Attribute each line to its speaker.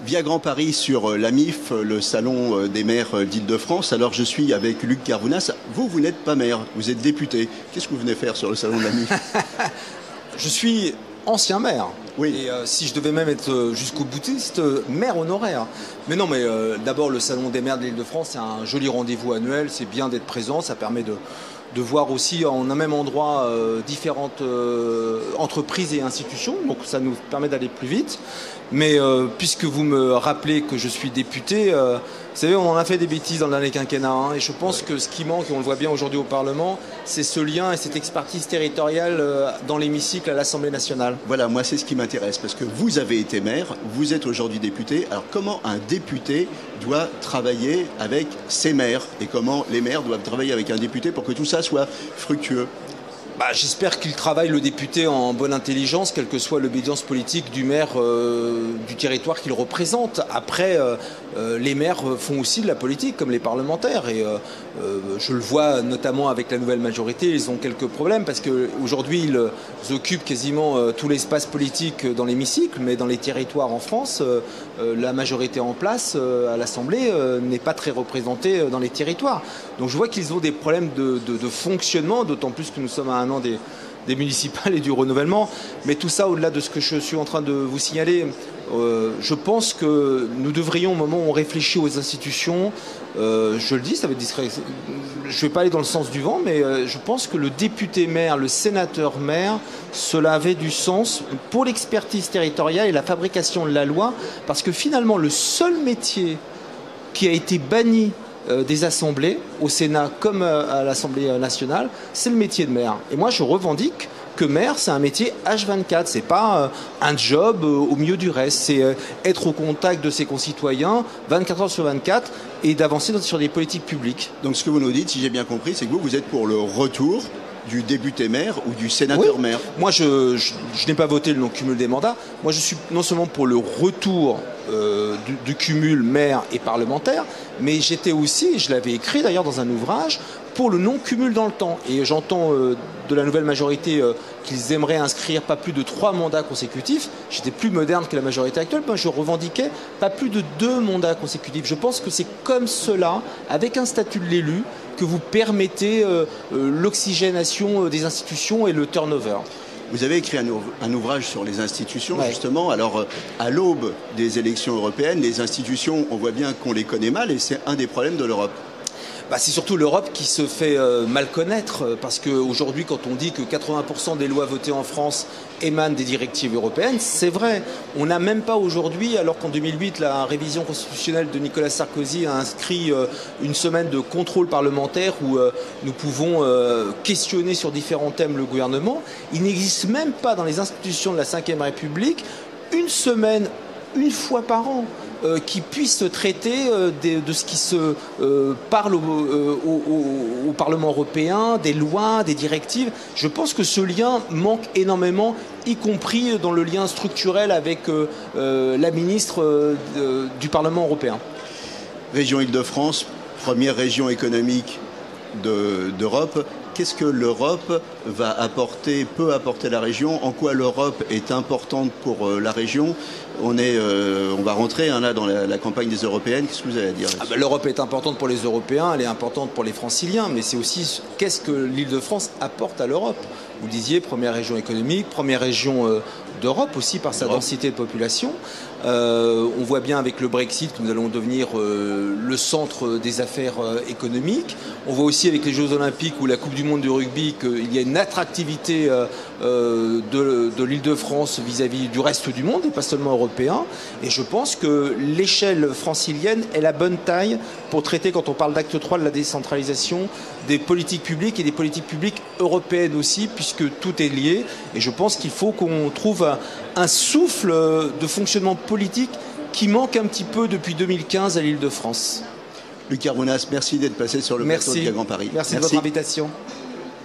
Speaker 1: Via Grand Paris sur la MIF, le salon des maires d'Île-de-France. Alors je suis avec Luc Carvounas. Vous n'êtes pas maire, vous êtes député. Qu'est-ce que vous venez faire sur le salon de la MIF?
Speaker 2: Je suis ancien maire.
Speaker 1: Oui.
Speaker 2: Et si je devais même être jusqu'au boutiste, maire honoraire. Mais non, mais d'abord le salon des maires de l'Île-de-France, c'est un joli rendez-vous annuel. C'est bien d'être présent, ça permet de voir aussi en un même endroit différentes entreprises et institutions. Donc ça nous permet d'aller plus vite. Mais puisque vous me rappelez que je suis député, vous savez, on en a fait des bêtises dans le dernier quinquennat. Et je pense que ce qui manque, et on le voit bien aujourd'hui au Parlement, c'est ce lien et cette expertise territoriale dans l'hémicycle à l'Assemblée nationale.
Speaker 1: Voilà, moi c'est ce qui m'intéresse, parce que vous avez été maire, vous êtes aujourd'hui député. Alors comment un député doit travailler avec ses maires et comment les maires doivent travailler avec un député pour que tout ça soit fructueux?
Speaker 2: J'espère qu'il travaille, le député, en bonne intelligence, quelle que soit l'obédience politique du maire du territoire qu'il représente. Après, les maires font aussi de la politique, comme les parlementaires. Et je le vois notamment avec la nouvelle majorité, ils ont quelques problèmes, parce qu'aujourd'hui, ils occupent quasiment tout l'espace politique dans l'hémicycle, mais dans les territoires en France, la majorité en place à l'Assemblée n'est pas très représentée dans les territoires. Donc je vois qu'ils ont des problèmes de fonctionnement, d'autant plus que nous sommes à un an des municipales et du renouvellement. Mais tout ça, au-delà de ce que je suis en train de vous signaler, je pense que nous devrions, au moment où on réfléchit aux institutions, je le dis, ça va être discret, je ne vais pas aller dans le sens du vent, mais je pense que le député maire, le sénateur maire, cela avait du sens pour l'expertise territoriale et la fabrication de la loi, parce que finalement, le seul métier qui a été banni des assemblées, au Sénat comme à l'Assemblée nationale, c'est le métier de maire. Et moi, je revendique que maire, c'est un métier H24. C'est pas un job au milieu du reste. C'est être au contact de ses concitoyens 24 heures sur 24 et d'avancer sur des politiques publiques.
Speaker 1: Donc ce que vous nous dites, si j'ai bien compris, c'est que vous êtes pour le retour du député maire ou du sénateur maire.
Speaker 2: Moi, je n'ai pas voté le non-cumul des mandats. Moi, je suis non seulement pour le retour du cumul maire et parlementaire, mais j'étais aussi, et je l'avais écrit d'ailleurs dans un ouvrage, pour le non-cumul dans le temps. Et j'entends de la nouvelle majorité qu'ils aimeraient inscrire pas plus de 3 mandats consécutifs. J'étais plus moderne que la majorité actuelle. Moi, je revendiquais pas plus de 2 mandats consécutifs. Je pense que c'est comme cela, avec un statut de l'élu, que vous permettez l'oxygénation des institutions et le turnover.
Speaker 1: Vous avez écrit un ouvrage sur les institutions,
Speaker 2: ouais.
Speaker 1: Justement. Alors, à l'aube des élections européennes, les institutions, on voit bien qu'on les connaît mal et c'est un des problèmes de l'Europe.
Speaker 2: C'est surtout l'Europe qui se fait mal connaître, parce qu'aujourd'hui, quand on dit que 80% des lois votées en France émanent des directives européennes, c'est vrai. On n'a même pas aujourd'hui, alors qu'en 2008, la révision constitutionnelle de Nicolas Sarkozy a inscrit une semaine de contrôle parlementaire où nous pouvons questionner sur différents thèmes le gouvernement, il n'existe même pas dans les institutions de la Ve République une semaine, une fois par an, qui puisse traiter de ce qui se parle au Parlement européen, des lois, des directives. Je pense que ce lien manque énormément, y compris dans le lien structurel avec la ministre du Parlement européen.
Speaker 1: Région Île-de-France, première région économique d'Europe. Qu'est-ce que l'Europe peut apporter à la région? En quoi l'Europe est importante pour la région? On va rentrer là dans la campagne des Européennes. Qu'est-ce que vous avez à dire?
Speaker 2: L'Europe est importante pour les Européens, elle est importante pour les Franciliens, mais c'est aussi qu'est-ce que l'Île-de-France apporte à l'Europe. Vous disiez, première région économique, première région d'Europe aussi par sa densité de population. On voit bien avec le Brexit que nous allons devenir le centre des affaires économiques. On voit aussi avec les Jeux Olympiques ou la Coupe du Monde de rugby qu'il y a une attractivité de l'Île-de-France vis-à-vis du reste du monde et pas seulement européen. Et je pense que l'échelle francilienne est la bonne taille pour traiter, quand on parle d'acte 3 de la décentralisation, des politiques publiques et des politiques publiques européennes aussi, puisque tout est lié. Et je pense qu'il faut qu'on trouve un souffle de fonctionnement politique qui manque un petit peu depuis 2015 à l'Île-de-France.
Speaker 1: Luc Carvounas, merci d'être passé sur le plateau de Via Grand Paris.
Speaker 2: Merci de votre invitation.